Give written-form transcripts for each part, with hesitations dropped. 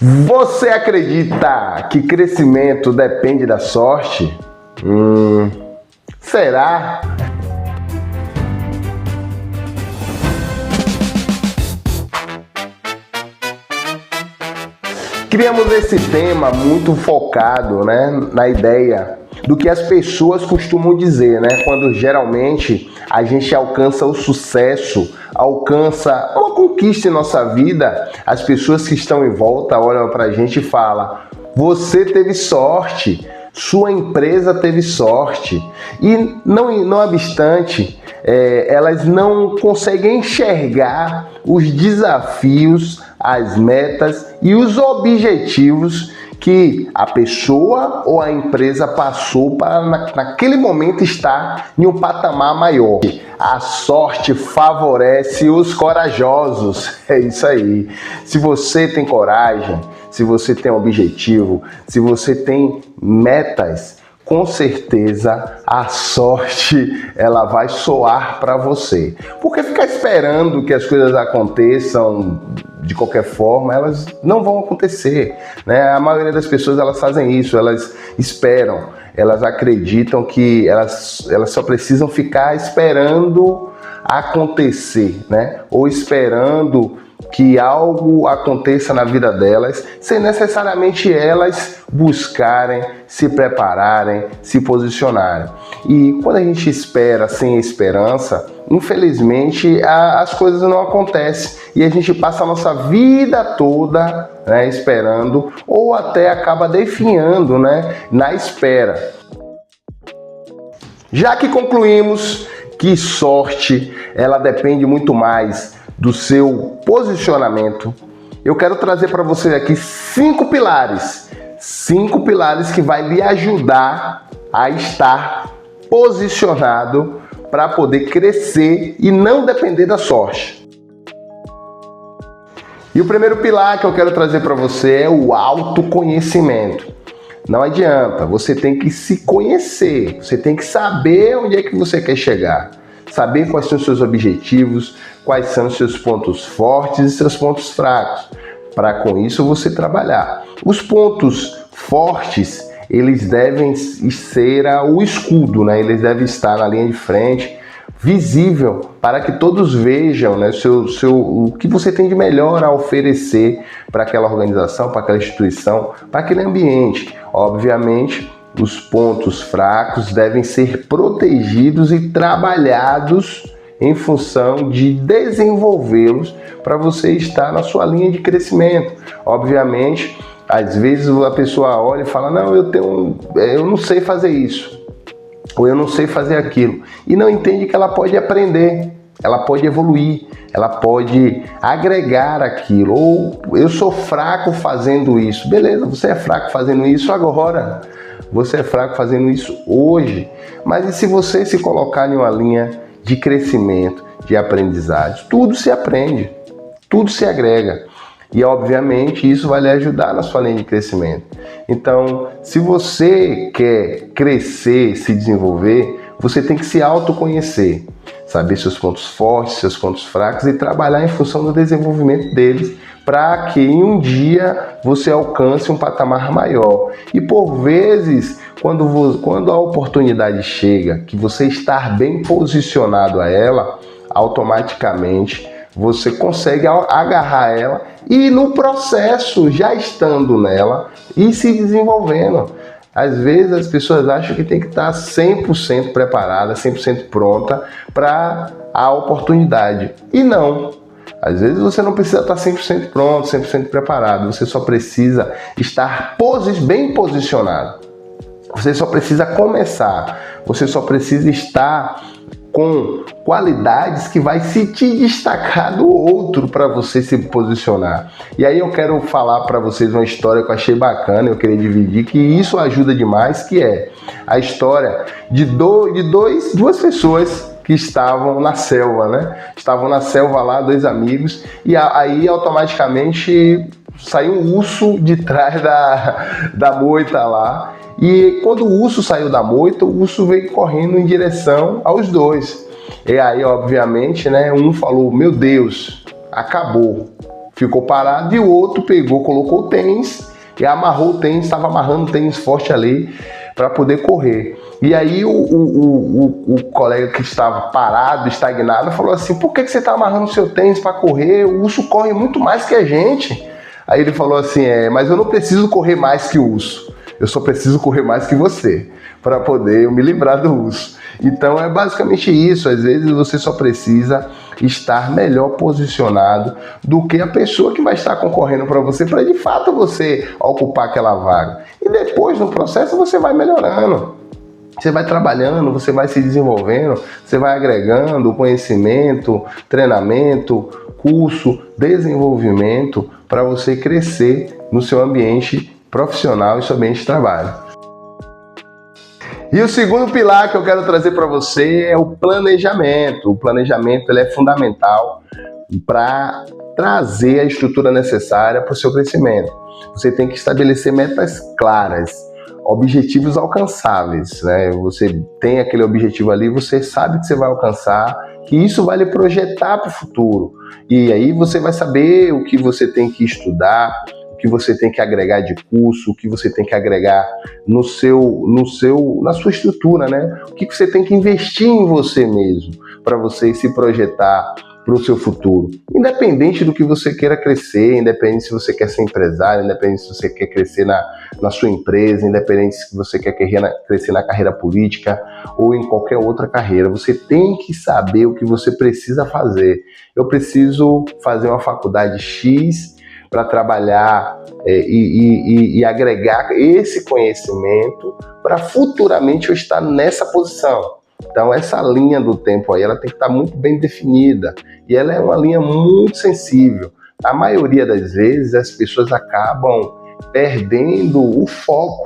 Você acredita que crescimento depende da sorte? Será? Criamos esse tema muito focado, na ideia do que as pessoas costumam dizer, quando geralmente a gente alcança o sucesso, alcança uma conquista em nossa vida, as pessoas que estão em volta olham pra gente e falam: você teve sorte, sua empresa teve sorte. E não obstante, elas não conseguem enxergar os desafios, as metas e os objetivos que a pessoa ou a empresa passou para naquele momento estar em um patamar maior. A sorte favorece os corajosos. É isso aí. Se você tem coragem, se você tem um objetivo, se você tem metas, com certeza a sorte ela vai soar para você. Porque ficar esperando que as coisas aconteçam de qualquer forma, elas não vão acontecer, A maioria das pessoas elas fazem isso, elas esperam, elas acreditam que elas só precisam ficar esperando acontecer, Ou esperando que algo aconteça na vida delas, sem necessariamente elas buscarem, se prepararem, se posicionarem. E quando a gente espera sem esperança, infelizmente as coisas não acontecem e a gente passa a nossa vida toda esperando, ou até acaba definhando na espera. Já que concluímos que sorte ela depende muito mais do seu posicionamento, eu quero trazer para você aqui 5 pilares que vai lhe ajudar a estar posicionado para poder crescer e não depender da sorte. E o primeiro pilar que eu quero trazer para você é o autoconhecimento. Não adianta, você tem que se conhecer, você tem que saber onde é que você quer chegar, saber quais são os seus objetivos, quais são os seus pontos fortes e seus pontos fracos, para com isso você trabalhar. Os pontos fortes, eles devem ser o escudo, Eles devem estar na linha de frente, visível, para que todos vejam o que você tem de melhor a oferecer para aquela organização, para aquela instituição, para aquele ambiente. Obviamente, os pontos fracos devem ser protegidos e trabalhados em função de desenvolvê-los para você estar na sua linha de crescimento. Obviamente, às vezes a pessoa olha e fala: não, eu não sei fazer isso, ou eu não sei fazer aquilo, e não entende que ela pode aprender, ela pode evoluir, ela pode agregar aquilo. Ou eu sou fraco fazendo isso. Beleza, você é fraco fazendo isso agora, você é fraco fazendo isso hoje, mas e se você se colocar em uma linha de crescimento, de aprendizagem? Tudo se aprende, tudo se agrega. E, obviamente, isso vai lhe ajudar na sua linha de crescimento. Então, se você quer crescer, se desenvolver, você tem que se autoconhecer, saber seus pontos fortes, seus pontos fracos e trabalhar em função do desenvolvimento deles, para que em um dia você alcance um patamar maior. E por vezes, quando a oportunidade chega, que você está bem posicionado a ela, automaticamente você consegue agarrar ela e no processo, já estando nela e se desenvolvendo. Às vezes as pessoas acham que tem que estar 100% preparada, 100% pronta para a oportunidade. E não. Às vezes você não precisa estar 100% pronto, 100% preparado. Você só precisa estar bem posicionado. Você só precisa começar. Você só precisa estar com qualidades que vai se te destacar do outro para você se posicionar. E aí eu quero falar para vocês uma história que eu achei bacana, eu queria dividir, que isso ajuda demais, que é a história de duas pessoas que estavam na selva, Estavam na selva lá, 2 amigos, e aí automaticamente saiu um urso de trás da moita lá. E quando o urso saiu da moita, o urso veio correndo em direção aos dois. E aí, obviamente, um falou: meu Deus, acabou. ficou parado, e o outro pegou, colocou o tênis e amarrou o tênis, estava amarrando o tênis forte ali para poder correr. E aí o colega que estava parado, estagnado, falou assim: por que você está amarrando o seu tênis para correr? O urso corre muito mais que a gente. Aí ele falou assim: mas eu não preciso correr mais que o urso, eu só preciso correr mais que você, para poder eu me livrar do urso. Então é basicamente isso. Às vezes você só precisa estar melhor posicionado do que a pessoa que vai estar concorrendo para você, para de fato você ocupar aquela vaga. E depois no processo você vai melhorando, você vai trabalhando, você vai se desenvolvendo, você vai agregando conhecimento, treinamento, curso, desenvolvimento para você crescer no seu ambiente profissional e seu ambiente de trabalho. E o segundo pilar que eu quero trazer para você é o planejamento. O planejamento ele é fundamental para trazer a estrutura necessária para o seu crescimento. Você tem que estabelecer metas claras, objetivos alcançáveis, né? Você tem aquele objetivo ali, você sabe que você vai alcançar, que isso vai lhe projetar para o futuro. E aí você vai saber o que você tem que estudar, o que você tem que agregar de curso, o que você tem que agregar na sua estrutura, né? O que você tem que investir em você mesmo para você se projetar para o seu futuro. Independente do que você queira crescer, independente se você quer ser empresário, independente se você quer crescer na sua empresa, independente se você quer crescer na carreira política ou em qualquer outra carreira, você tem que saber o que você precisa fazer. Eu preciso fazer uma faculdade X para trabalhar e agregar esse conhecimento para futuramente eu estar nessa posição. Então essa linha do tempo aí, ela tem que estar muito bem definida e ela é uma linha muito sensível. A maioria das vezes as pessoas acabam perdendo o foco.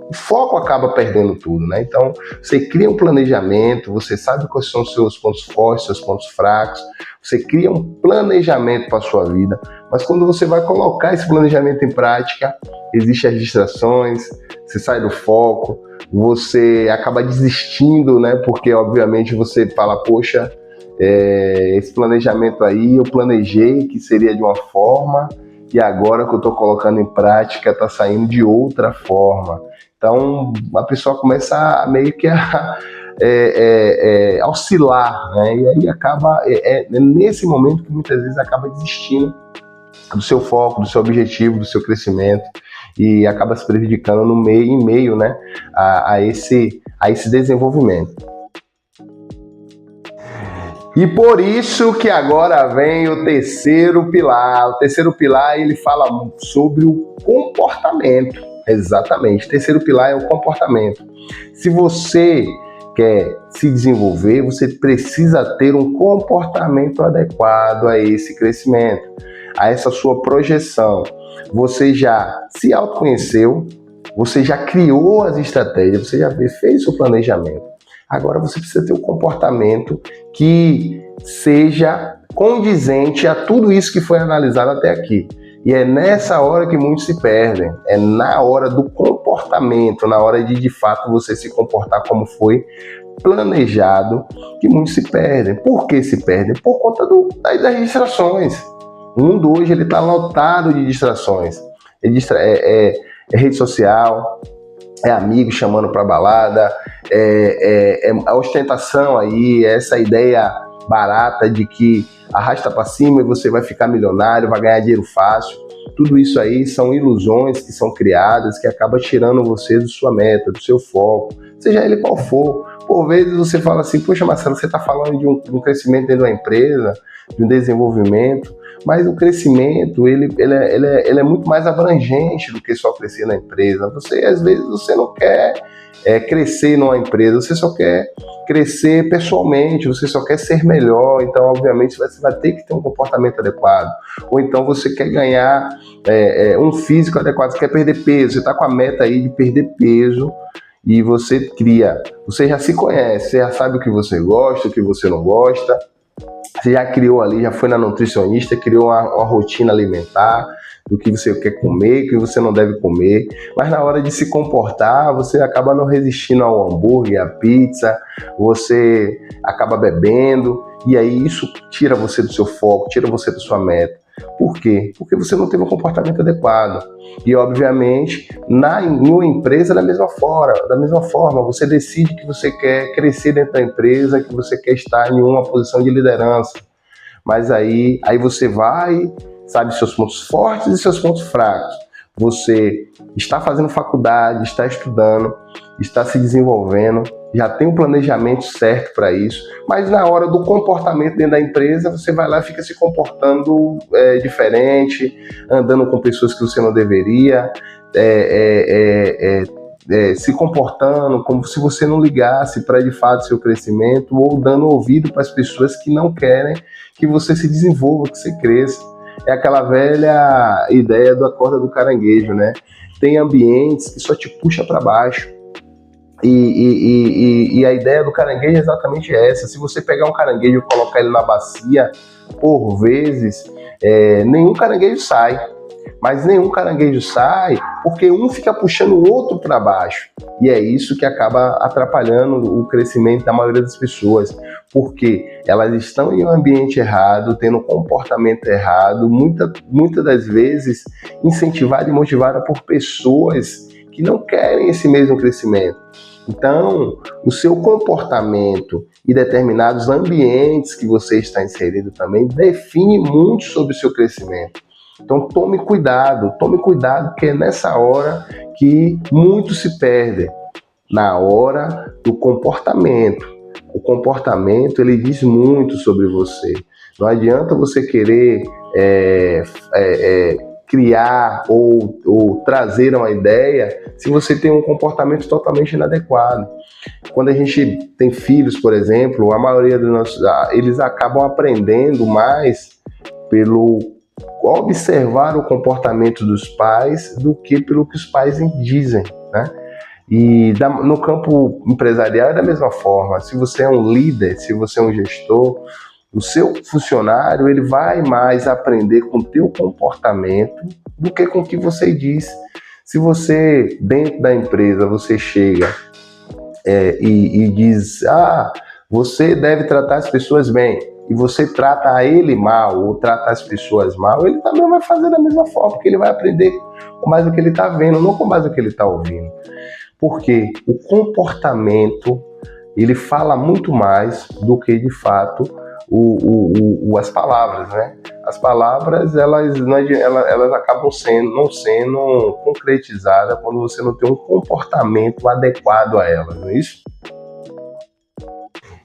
O foco acaba perdendo tudo, né? Então, você cria um planejamento, você sabe quais são os seus pontos fortes, seus pontos fracos, você cria um planejamento para a sua vida, mas quando você vai colocar esse planejamento em prática, existem as distrações, você sai do foco, você acaba desistindo, né? Porque, obviamente, você fala, poxa, esse planejamento aí, eu planejei que seria de uma forma, e agora que eu estou colocando em prática, está saindo de outra forma. Então, a pessoa começa a meio que oscilar, né? E aí acaba, nesse momento que muitas vezes acaba desistindo do seu foco, do seu objetivo, do seu crescimento, e acaba se prejudicando em meio, né, a esse desenvolvimento. E por isso que agora vem o terceiro pilar. O terceiro pilar, ele fala sobre o comportamento. Exatamente, o terceiro pilar é o comportamento. Se você quer se desenvolver, você precisa ter um comportamento adequado a esse crescimento, a essa sua projeção. Você já se autoconheceu, você já criou as estratégias, você já fez o planejamento. Agora você precisa ter um comportamento que seja condizente a tudo isso que foi analisado até aqui. E é nessa hora que muitos se perdem, é na hora do comportamento, na hora de fato você se comportar como foi planejado, que muitos se perdem. Por que se perdem? Por conta das distrações. O mundo hoje está lotado de distrações. É rede social, é amigo chamando para balada, a ostentação aí, essa ideia barata de que arrasta para cima e você vai ficar milionário, vai ganhar dinheiro fácil. Tudo isso aí são ilusões que são criadas, que acabam tirando você da sua meta, do seu foco, seja ele qual for. Por vezes você fala assim, poxa Marcelo, você está falando de um crescimento dentro da empresa, de um desenvolvimento, mas o crescimento ele é muito mais abrangente do que só crescer na empresa. Às vezes você não quer crescer numa empresa, você só quer crescer pessoalmente, você só quer ser melhor, então obviamente você vai ter que ter um comportamento adequado, ou então você quer ganhar um físico adequado, você quer perder peso, você está com a meta aí de perder peso, e você já se conhece, você já sabe o que você gosta, o que você não gosta, você já criou ali, já foi na nutricionista, criou uma rotina alimentar, do que você quer comer, o que você não deve comer, mas na hora de se comportar, você acaba não resistindo ao hambúrguer, à pizza, você acaba bebendo, e aí isso tira você do seu foco, tira você da sua meta. Por quê? Porque você não teve um comportamento adequado. E, obviamente, em uma empresa, da mesma forma, você decide que você quer crescer dentro da empresa, que você quer estar em uma posição de liderança. Mas aí você vai, sabe, seus pontos fortes e seus pontos fracos. Você está fazendo faculdade, está estudando, está se desenvolvendo, já tem um planejamento certo para isso, mas na hora do comportamento dentro da empresa, você vai lá e fica se comportando diferente, andando com pessoas que você não deveria, se comportando como se você não ligasse para de fato seu crescimento, ou dando ouvido para as pessoas que não querem que você se desenvolva, que você cresça. É aquela velha ideia da corda do caranguejo, né? Tem ambientes que só te puxa para baixo. E a ideia do caranguejo é exatamente essa. Se você pegar um caranguejo e colocar ele na bacia, por vezes, nenhum caranguejo sai. Mas nenhum caranguejo sai porque um fica puxando o outro para baixo. E é isso que acaba atrapalhando o crescimento da maioria das pessoas, porque elas estão em um ambiente errado, tendo um comportamento errado, muitas das vezes incentivada e motivada por pessoas que não querem esse mesmo crescimento. Então, o seu comportamento e determinados ambientes que você está inserido também define muito sobre o seu crescimento. Então tome cuidado, porque é nessa hora que muito se perde, na hora do comportamento. O comportamento, ele diz muito sobre você. Não adianta você querer criar ou trazer uma ideia se você tem um comportamento totalmente inadequado. Quando a gente tem filhos, por exemplo, a maioria dos nossos, eles acabam aprendendo mais pelo observar o comportamento dos pais do que pelo que os pais dizem, né? E no campo empresarial é da mesma forma. Se você é um líder, se você é um gestor, o seu funcionário ele vai mais aprender com o teu comportamento do que com o que você diz. Se você, dentro da empresa, você chega e diz, você deve tratar as pessoas bem, e você trata ele mal ou trata as pessoas mal, ele também vai fazer da mesma forma, porque ele vai aprender com base no que ele está vendo, não com base no que ele está ouvindo. Porque o comportamento, ele fala muito mais do que, de fato, as palavras, né? As palavras, elas acabam não sendo concretizadas quando você não tem um comportamento adequado a elas, não é isso?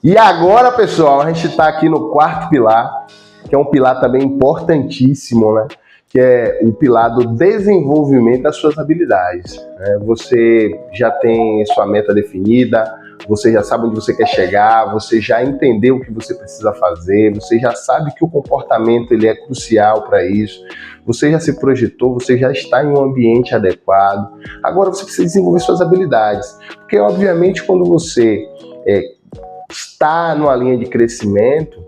E agora, pessoal, a gente está aqui no quarto pilar, que é um pilar também importantíssimo, né? Que é o pilar do desenvolvimento das suas habilidades. Você já tem sua meta definida, você já sabe onde você quer chegar, você já entendeu o que você precisa fazer, você já sabe que o comportamento ele é crucial para isso, você já se projetou, você já está em um ambiente adequado. Agora você precisa desenvolver suas habilidades, porque obviamente quando você está numa linha de crescimento,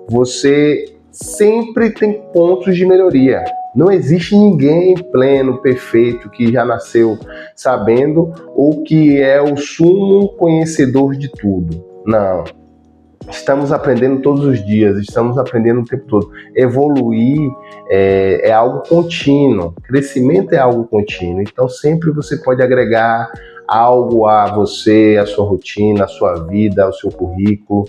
você sempre tem pontos de melhoria. Não existe ninguém pleno, perfeito, que já nasceu sabendo ou que é o sumo conhecedor de tudo. Não. Estamos aprendendo todos os dias, estamos aprendendo o tempo todo. Evoluir é algo contínuo, crescimento é algo contínuo. Então sempre você pode agregar algo a você, a sua rotina, a sua vida, ao seu currículo,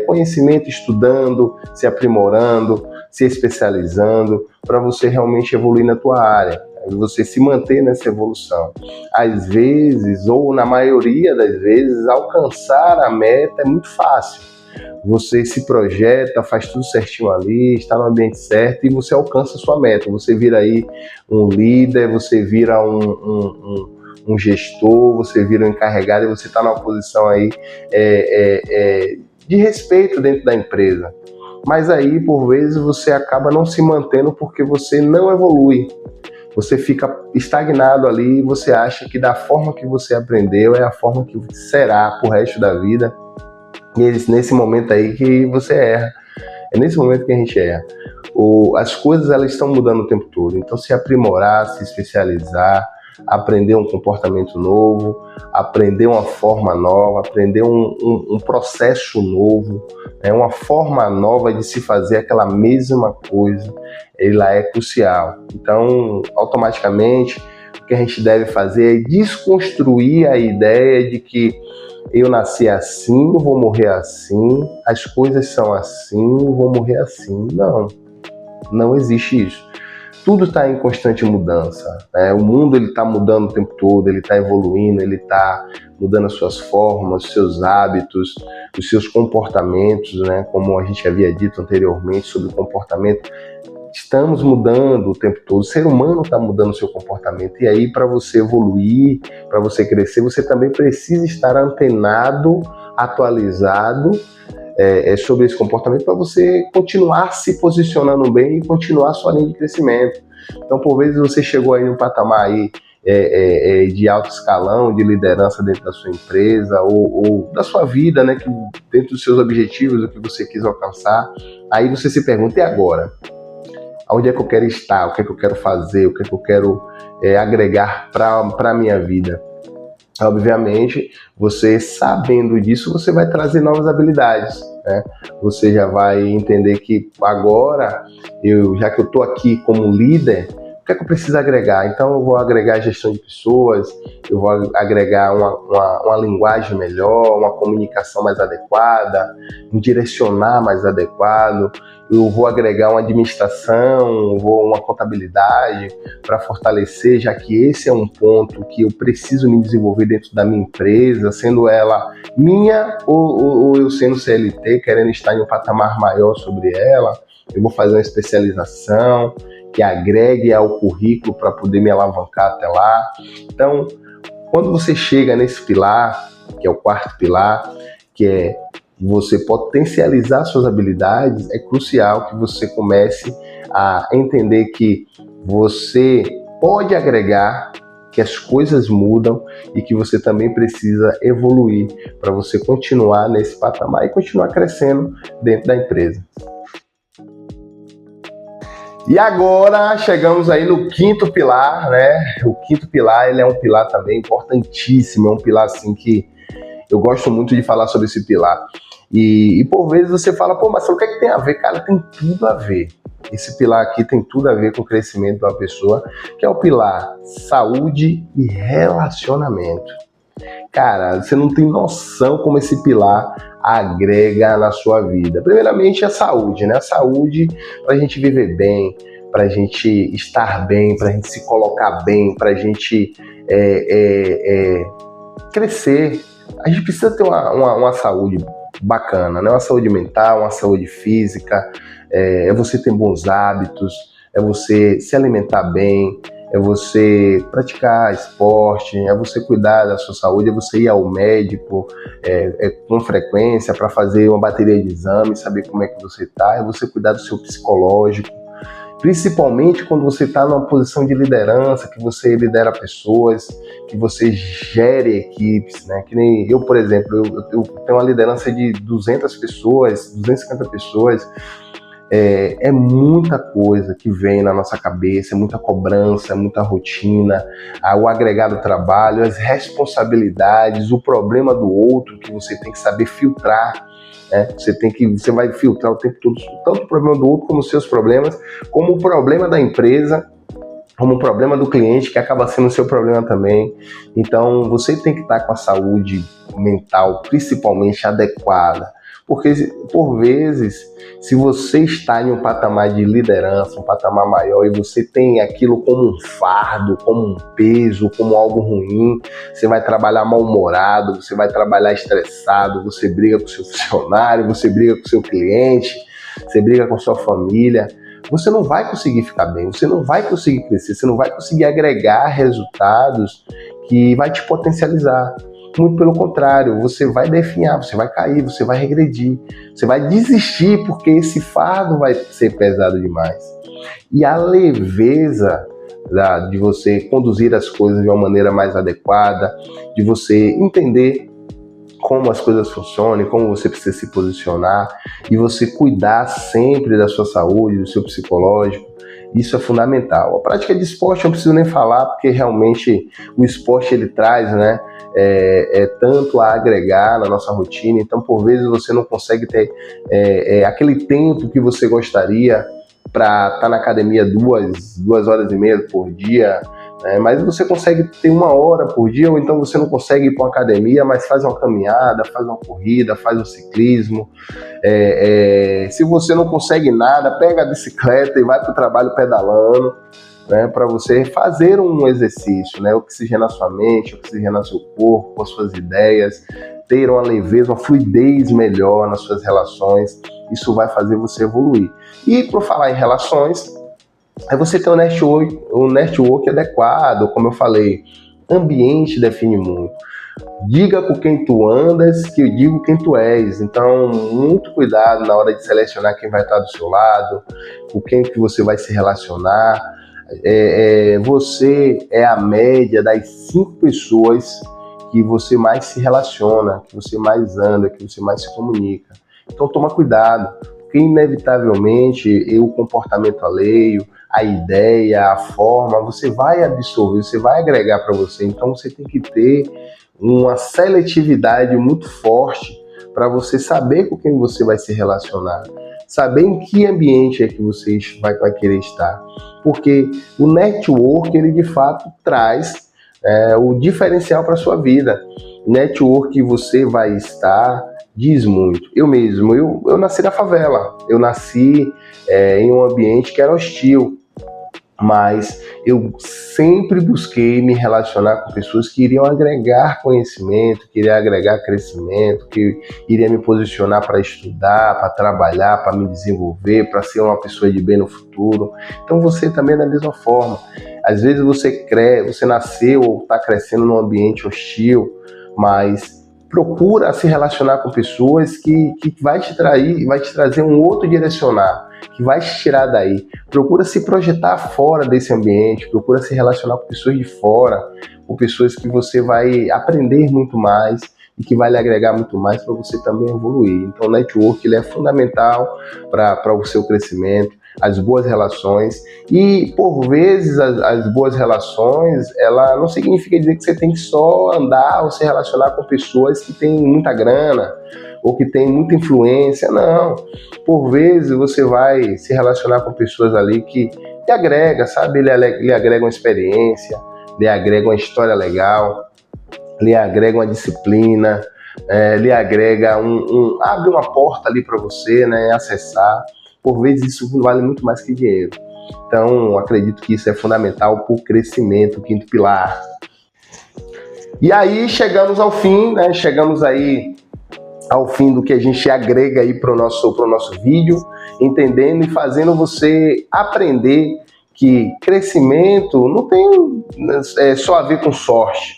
conhecimento, estudando, se aprimorando, se especializando, para você realmente evoluir na tua área, você se manter nessa evolução. Às vezes, ou na maioria das vezes, alcançar a meta é muito fácil. Você se projeta, faz tudo certinho ali, está no ambiente certo e você alcança a sua meta. Você vira aí um líder, você vira um gestor, você vira um encarregado e você está numa posição aí de respeito dentro da empresa. Mas aí, por vezes, você acaba não se mantendo porque você não evolui. Você fica estagnado ali e você acha que da forma que você aprendeu é a forma que será pro resto da vida. E é nesse momento aí que você erra. É nesse momento que a gente erra. As coisas elas estão mudando o tempo todo. Então, se aprimorar, se especializar, aprender um comportamento novo, aprender uma forma nova, aprender um processo novo, uma forma nova de se fazer aquela mesma coisa, ela é crucial. Então, automaticamente, o que a gente deve fazer é desconstruir a ideia de que eu nasci assim, vou morrer assim, as coisas são assim, vou morrer assim. Não existe isso. Tudo está em constante mudança, né? O mundo está mudando o tempo todo, ele está evoluindo, ele está mudando as suas formas, os seus hábitos, os seus comportamentos, né? Como a gente havia dito anteriormente sobre o comportamento, estamos mudando o tempo todo, o ser humano está mudando o seu comportamento, e aí para você evoluir, para você crescer, você também precisa estar antenado, atualizado sobre esse comportamento para você continuar se posicionando bem e continuar a sua linha de crescimento. Então, por vezes você chegou aí no patamar aí, de alto escalão, de liderança dentro da sua empresa ou da sua vida, né, que dentro dos seus objetivos, o que você quis alcançar, aí você se pergunta, e agora? Onde é que eu quero estar? O que é que eu quero fazer? O que é que eu quero agregar para a minha vida? Obviamente, você sabendo disso, você vai trazer novas habilidades, né? Você já vai entender que agora, já que eu estou aqui como líder, o que é que eu preciso agregar? Então eu vou agregar gestão de pessoas, eu vou agregar uma linguagem melhor, uma comunicação mais adequada, um direcionar mais adequado, eu vou agregar uma administração, uma contabilidade para fortalecer, já que esse é um ponto que eu preciso me desenvolver dentro da minha empresa, sendo ela minha ou eu sendo CLT, querendo estar em um patamar maior sobre ela, eu vou fazer uma especialização que agregue ao currículo para poder me alavancar até lá. Então, quando você chega nesse pilar, que é o quarto pilar, que é você potencializar suas habilidades, é crucial que você comece a entender que você pode agregar, que as coisas mudam e que você também precisa evoluir para você continuar nesse patamar e continuar crescendo dentro da empresa. E agora chegamos aí no quinto pilar, né? O quinto pilar, ele é um pilar também importantíssimo, é um pilar assim que eu gosto muito de falar sobre esse pilar. E por vezes você fala, pô, mas o que é que tem a ver? Cara, tem tudo a ver. Esse pilar aqui tem tudo a ver com o crescimento de uma pessoa, que é o pilar saúde e relacionamento. Cara, você não tem noção como esse pilar agrega na sua vida. Primeiramente, a saúde, né? A saúde para a gente viver bem, para a gente estar bem, para a gente se colocar bem, para a gente crescer. A gente precisa ter uma saúde bacana, né? Uma saúde mental, uma saúde física, é você ter bons hábitos, é você se alimentar bem, é você praticar esporte, é você cuidar da sua saúde, é você ir ao médico com frequência para fazer uma bateria de exames, saber como é que você está, é você cuidar do seu psicológico, principalmente quando você está numa posição de liderança, que você lidera pessoas, que você gere equipes, né? Que nem eu, por exemplo, eu tenho uma liderança de 200 pessoas, 250 pessoas, é muita coisa que vem na nossa cabeça, é muita cobrança, é muita rotina, o agregado trabalho, as responsabilidades, o problema do outro que você tem que saber filtrar. Você vai filtrar o tempo todo, tanto o problema do outro como os seus problemas, como o problema da empresa, como o problema do cliente, que acaba sendo o seu problema também. Então, você tem que estar com a saúde mental, principalmente, adequada. Porque, por vezes, se você está em um patamar de liderança, um patamar maior, e você tem aquilo como um fardo, como um peso, como algo ruim, você vai trabalhar mal-humorado, você vai trabalhar estressado, você briga com o seu funcionário, você briga com o seu cliente, você briga com a sua família, você não vai conseguir ficar bem, você não vai conseguir crescer, você não vai conseguir agregar resultados que vai te potencializar. Muito pelo contrário, você vai definhar, você vai cair, você vai regredir, você vai desistir porque esse fardo vai ser pesado demais. E a leveza de você conduzir as coisas de uma maneira mais adequada, de você entender como as coisas funcionam, como você precisa se posicionar e você cuidar sempre da sua saúde, do seu psicológico, Isso é fundamental. A prática de esporte eu não preciso nem falar, porque realmente o esporte ele traz, né, tanto a agregar na nossa rotina. Então, por vezes você não consegue ter aquele tempo que você gostaria para estar na academia 2 horas e meia por dia, mas você consegue ter 1 hora por dia, ou então você não consegue ir para uma academia, mas faz uma caminhada, faz uma corrida, faz um ciclismo. Se você não consegue nada, pega a bicicleta e vai para o trabalho pedalando, para você fazer um exercício, oxigenar sua mente, oxigenar seu corpo, as suas ideias, ter uma leveza, uma fluidez melhor nas suas relações. Isso vai fazer você evoluir. E por falar em relações, aí você tem um network adequado, como eu falei, ambiente define muito. Diga com quem tu andas, que eu digo quem tu és. Então, muito cuidado na hora de selecionar quem vai estar do seu lado, com quem que você vai se relacionar. Você é a média das 5 pessoas que você mais se relaciona, que você mais anda, que você mais se comunica. Então, toma cuidado, porque inevitavelmente o comportamento alheio, a ideia, a forma, você vai absorver, você vai agregar para você. Então, você tem que ter uma seletividade muito forte para você saber com quem você vai se relacionar, saber em que ambiente é que você vai querer estar, porque o network, ele de fato traz o diferencial para a sua vida. O network que você vai estar diz muito. Eu mesmo, eu nasci na favela, eu nasci em um ambiente que era hostil, mas eu sempre busquei me relacionar com pessoas que iriam agregar conhecimento, que iriam agregar crescimento, que iriam me posicionar para estudar, para trabalhar, para me desenvolver, para ser uma pessoa de bem no futuro. Então você também é da mesma forma. Às vezes você nasceu ou está crescendo num ambiente hostil, mas procura se relacionar com pessoas que vai te trazer um outro direcionar, que vai te tirar daí. Procura se projetar fora desse ambiente, procura se relacionar com pessoas de fora, com pessoas que você vai aprender muito mais e que vai lhe agregar muito mais para você também evoluir. Então o network ele é fundamental para o seu crescimento, as boas relações, e por vezes as boas relações, ela não significa dizer que você tem que só andar ou se relacionar com pessoas que têm muita grana ou que têm muita influência, não. Por vezes você vai se relacionar com pessoas ali que lhe agrega, sabe? Lhe agrega uma experiência, lhe agrega uma história legal, lhe agrega uma disciplina, lhe agrega abre uma porta ali para você, acessar. Por vezes isso vale muito mais que dinheiro. Então, acredito que isso é fundamental para o crescimento, o quinto pilar. E aí chegamos ao fim, chegamos aí ao fim do que a gente agrega aí para o nosso vídeo, entendendo e fazendo você aprender que crescimento não tem só a ver com sorte.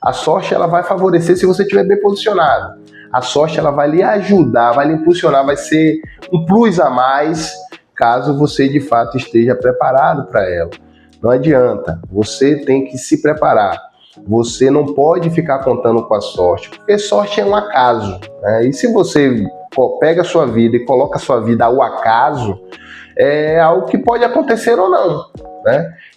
A sorte ela vai favorecer se você estiver bem posicionado. A sorte ela vai lhe ajudar, vai lhe impulsionar, vai ser um plus a mais caso você de fato esteja preparado para ela. Não adianta, você tem que se preparar. Você não pode ficar contando com a sorte, porque sorte é um acaso, E se você pega a sua vida e coloca a sua vida ao acaso, é algo que pode acontecer ou não,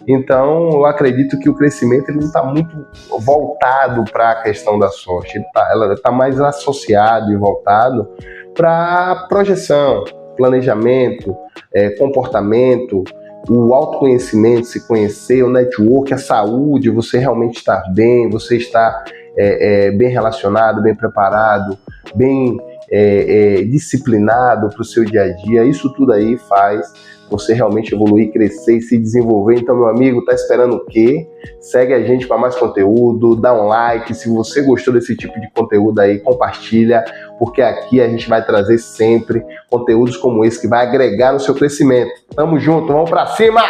Então, eu acredito que o crescimento ele não está muito voltado para a questão da sorte, ela está mais associado e voltado para projeção, planejamento, comportamento, o autoconhecimento, se conhecer, o network, a saúde, você realmente estar bem, você estar bem relacionado, bem preparado, bem disciplinado para o seu dia a dia. Isso tudo aí faz você realmente evoluir, crescer e se desenvolver. Então, meu amigo, tá esperando o quê? Segue a gente para mais conteúdo, dá um like. Se você gostou desse tipo de conteúdo aí, compartilha, porque aqui a gente vai trazer sempre conteúdos como esse que vai agregar no seu crescimento. Tamo junto, vamos para cima!